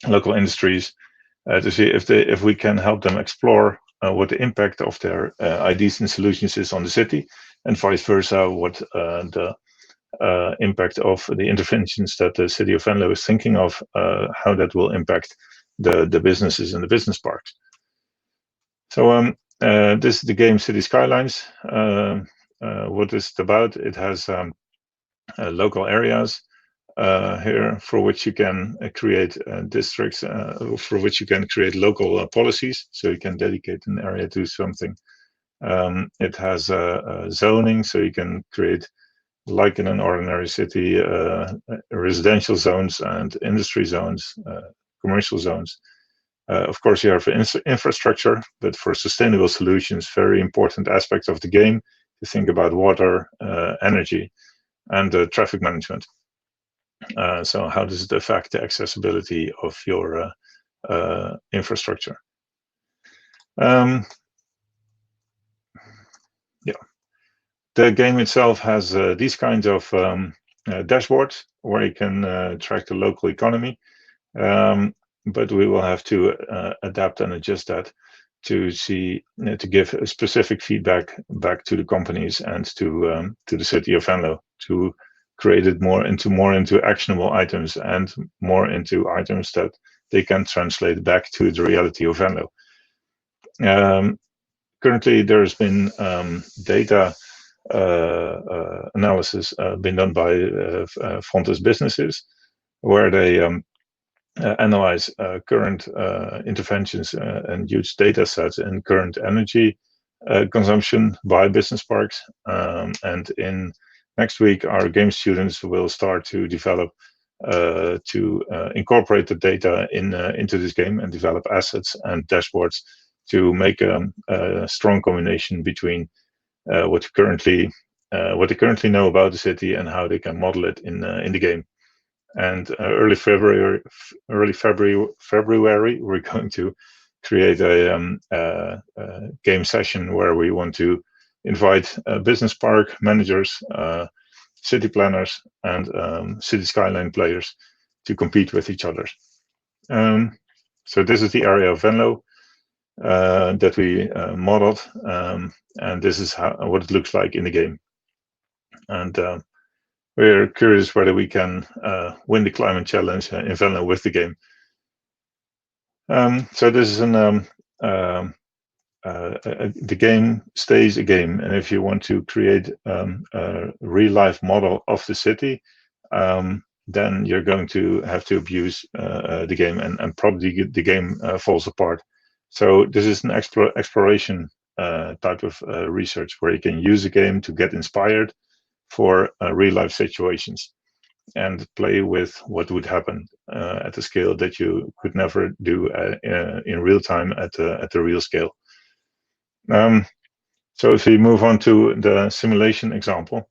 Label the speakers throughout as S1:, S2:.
S1: local industries, to see if we can help them explore what the impact of their ideas and solutions is on the city, and vice versa, what the impact of the interventions that the city of Venlo is thinking of, how that will impact the businesses and the business parks. So this is the game City Skylines. What is it about? It has local areas here for which you can create districts, for which you can create local policies. So you can dedicate an area to something. It has zoning, so you can create, like in an ordinary city, residential zones and industry zones, commercial zones. Of course, you have infrastructure, but for sustainable solutions, very important aspects of the game to think about water, energy, and traffic management. So how does it affect the accessibility of your infrastructure? Yeah. The game itself has these kinds of dashboards where you can track the local economy. But we will have to adapt and adjust that to see to give specific feedback back to the companies and to the city of Venlo to create it more into actionable items and more into items that they can translate back to the reality of Venlo. Currently, there's been data analysis been done by Fontys businesses, where they analyze current interventions and huge data sets in current energy consumption by business parks. And in next week, our game students will start to develop to incorporate the data into this game and develop assets and dashboards to make a strong combination between what they currently know about the city and how they can model it in the game. And early February, we're going to create a game session where we want to invite business park managers, city planners, and city skyline players to compete with each other. So this is the area of Venlo that we modeled, and this is what it looks like in the game. And we're curious whether we can win the climate challenge in Venlo with the game. So this is the game stays a game, and if you want to create a real-life model of the city, then you're going to have to abuse the game, and probably the game falls apart. So this is an exploration type of research where you can use a game to get inspired for real-life situations and play with what would happen at a scale that you could never do in real time at the real scale. So if we move on to the simulation example,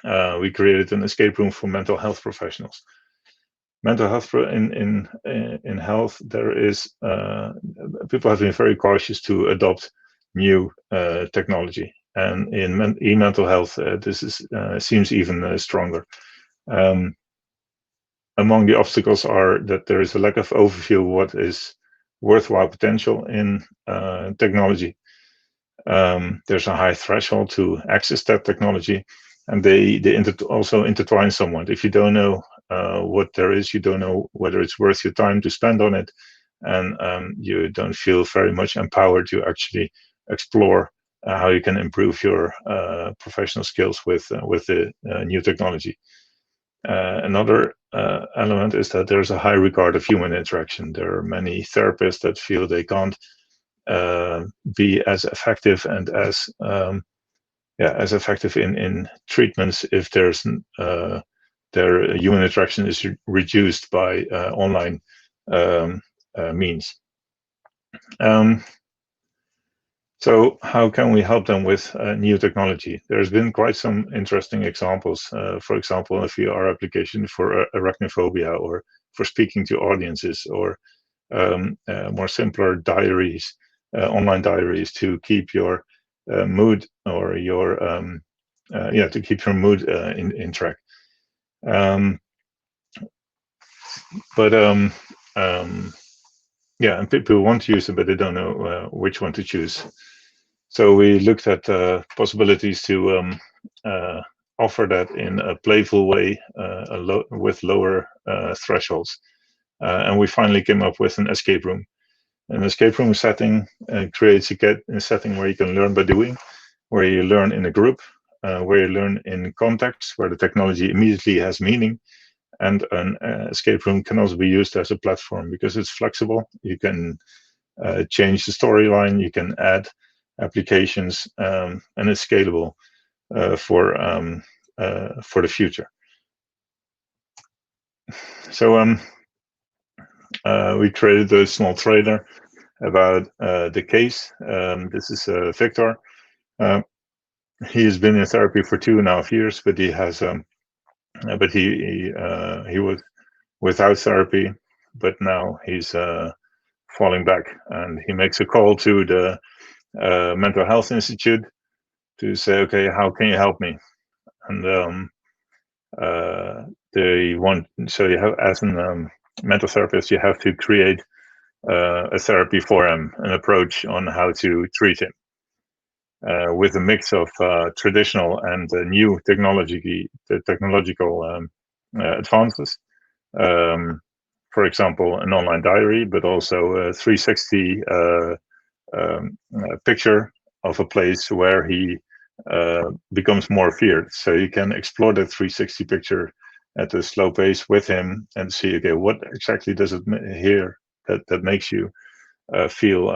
S1: we created an escape room for mental health professionals. Mental health in health, there is people have been very cautious to adopt new technology, and in e-mental health, this is seems even stronger. Among the obstacles are that there is a lack of overview of what is worthwhile potential in technology. There's a high threshold to access that technology, and they also intertwine somewhat. If you don't know what there is, you don't know whether it's worth your time to spend on it, and you don't feel very much empowered to actually explore how you can improve your professional skills with the new technology. Another element is that there's a high regard of human interaction. There are many therapists that feel they can't be as effective and as effective in treatments if there's their human interaction is reduced by online means. So how can we help them with new technology? There's been quite some interesting examples. For example, a VR application for arachnophobia, or for speaking to audiences, or more simpler diaries, online diaries to keep your mood, or your to keep your mood in track. But yeah, and people want to use it, but they don't know which one to choose. So we looked at possibilities to offer that in a playful way with lower thresholds. And we finally came up with an escape room. An escape room setting creates a setting where you can learn by doing, where you learn in a group, where you learn in context, where the technology immediately has meaning. And an escape room can also be used as a platform because it's flexible. You can change the storyline, you can add applications, and it's scalable for the future. So we created a small trailer about the case. This is Victor. He has been in therapy for 2.5 years, but he has, he was without therapy, but now he's falling back, and he makes a call to the Mental Health Institute to say, okay, how can you help me? And they want, so you have, as a mental therapist, you have to create a therapy for him, an approach on how to treat him with a mix of traditional and new technological advances. For example, an online diary, but also a 360 picture of a place where he becomes more feared. So you can explore that 360 picture at a slow pace with him and see, okay, what exactly does it here that makes you feel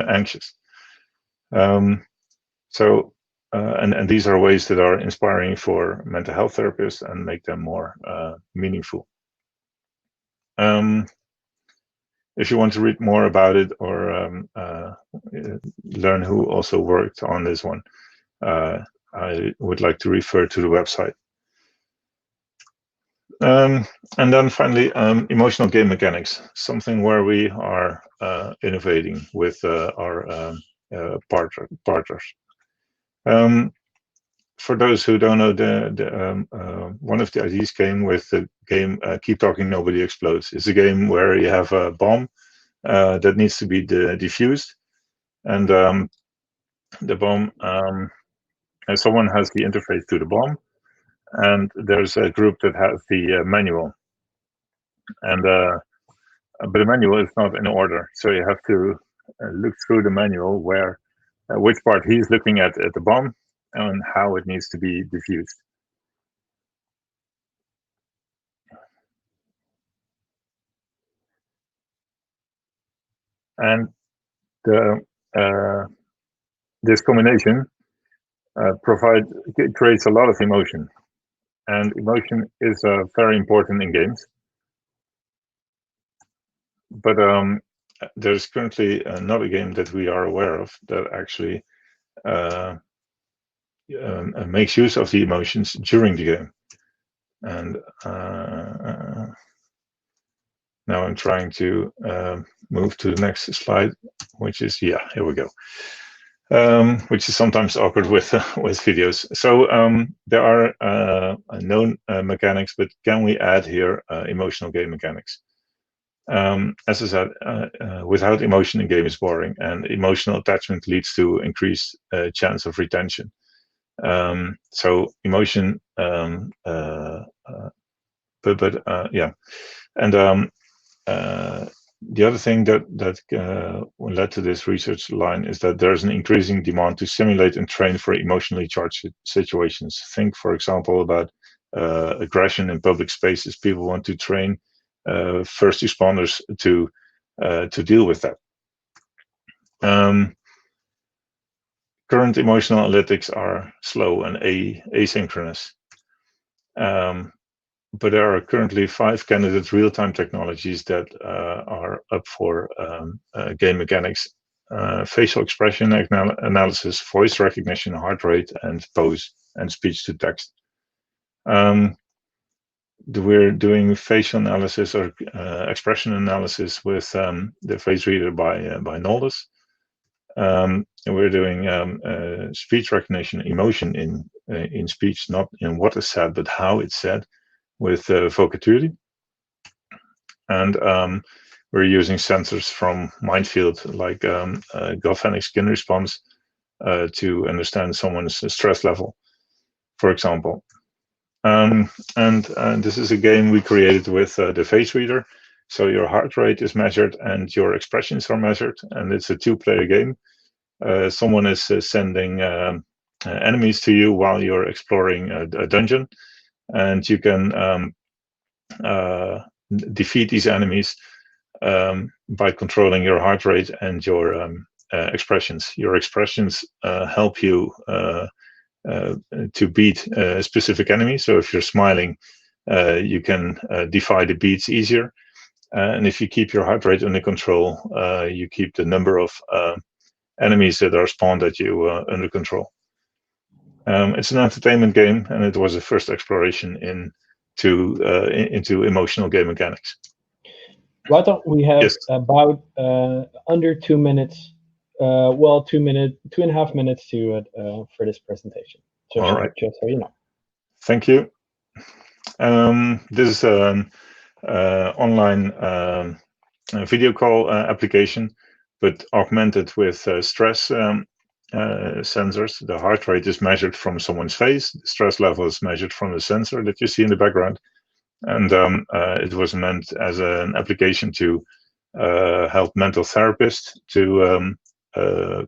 S1: anxious. And these are ways that are inspiring for mental health therapists and make them more meaningful. If you want to read more about it or learn who also worked on this one, I would like to refer to the website. And then finally, emotional game mechanics, something where we are innovating with our partners. For those who don't know, one of the ideas came with the game Keep Talking, Nobody Explodes. It's a game where you have a bomb that needs to be defused, and the bomb, and someone has the interface to the bomb, and there's a group that has the manual, and but the manual is not in order, so you have to look through the manual where which part he's looking at the bomb and how it needs to be diffused. And this combination creates a lot of emotion, and emotion is very important in games. But there's currently not a game that we are aware of that actually makes use of the emotions during the game. And now I'm trying to move to the next slide, which is, yeah, here we go. Which is sometimes awkward with videos. So there are known mechanics, but can we add here emotional game mechanics? As I said, without emotion, a game is boring, and emotional attachment leads to increased chance of retention. So emotion, yeah, and the other thing that led to this research line is that there's an increasing demand to simulate and train for emotionally charged situations. Think, for example, about aggression in public spaces. People want to train first responders to deal with that. Current emotional analytics are slow and asynchronous. But there are currently 5 candidate real-time technologies that are up for game mechanics: facial expression analysis, voice recognition, heart rate, and pose, and speech to text. We're doing facial analysis or expression analysis with the face reader by Noldes. We're doing speech recognition, emotion in speech, not in what is said, but how it's said, with Vocaturi. and we're using sensors from Mindfield, like galvanic skin response, to understand someone's stress level, for example. And this is a game we created with the face reader. So your heart rate is measured and your expressions are measured, and it's a two-player game. Someone is sending enemies to you while you're exploring a dungeon, and you can defeat these enemies by controlling your heart rate and your expressions. Your expressions help you to beat a specific enemy. So if you're smiling, you can defy the beats easier. And if you keep your heart rate under control, you keep the number of enemies that are spawned at you under control. It's an entertainment game, and it was a first exploration into emotional game mechanics.
S2: Wouter, we have about under 2 minutes. Well, 2.5 minutes to for this presentation. So
S1: all right,
S2: just so you know.
S1: Thank you. This is an online video call application, but augmented with stress sensors. The heart rate is measured from someone's face. The stress level is measured from the sensor that you see in the background. And it was meant as an application to help mental therapists to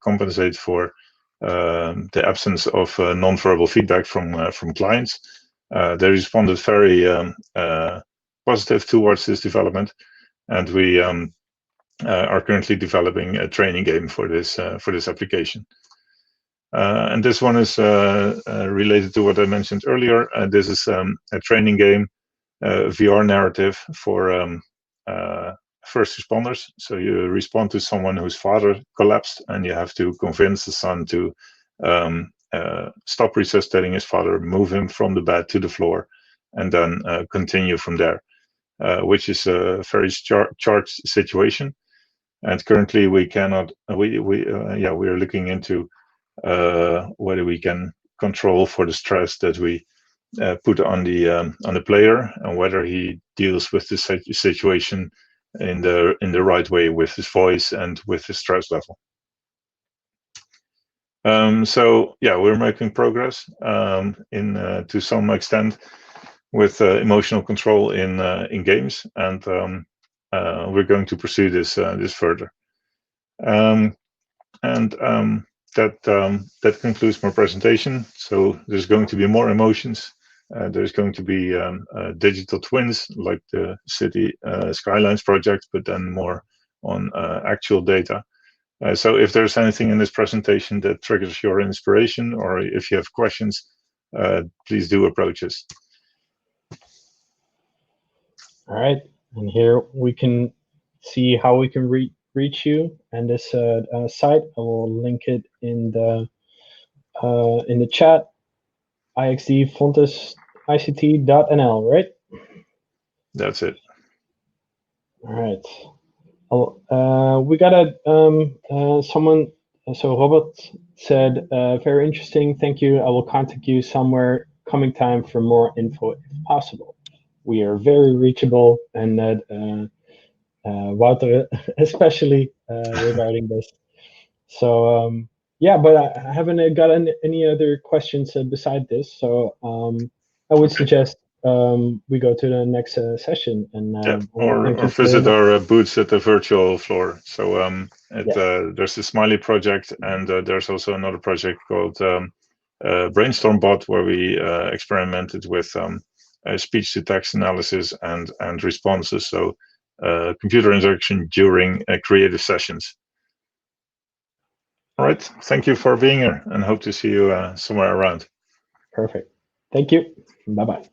S1: compensate for the absence of nonverbal feedback from clients. They responded very positive towards this development, and we are currently developing a training game for this application. And this one is related to what I mentioned earlier. This is a training game, VR narrative for first responders. So you respond to someone whose father collapsed, and you have to convince the son to stop resuscitating his father, move him from the bed to the floor, and then continue from there, which is a very charged situation. And currently, we cannot. We are looking into whether we can control for the stress that we put on the player, and whether he deals with the situation in the right way with his voice and with his stress level. So yeah, we're making progress to some extent with emotional control in games, and we're going to pursue this further. That concludes my presentation. So there's going to be more emotions. There's going to be digital twins, like the city skylines project, but then more on actual data. So if there's anything in this presentation that triggers your inspiration, or if you have questions, please do approach us.
S2: All right, and here we can see how we can reach you and this site. I will link it in the chat. IXD Fontys ICT.nl, right?
S1: That's it.
S2: All right. We got someone. So Robert said, very interesting. Thank you. I will contact you somewhere coming time for more info if possible. We are very reachable, and that Wouter especially regarding this. So yeah, but I haven't got any other questions beside this. So I would suggest we go to the next session and
S1: or visit our booths at the virtual floor. So there's the Smiley project, and there's also another project called Brainstorm Bot, where we experimented with speech to text analysis and responses. So computer interaction during creative sessions. All right, thank you for being here, and hope to see you somewhere around.
S2: Perfect. Thank you. Bye-bye.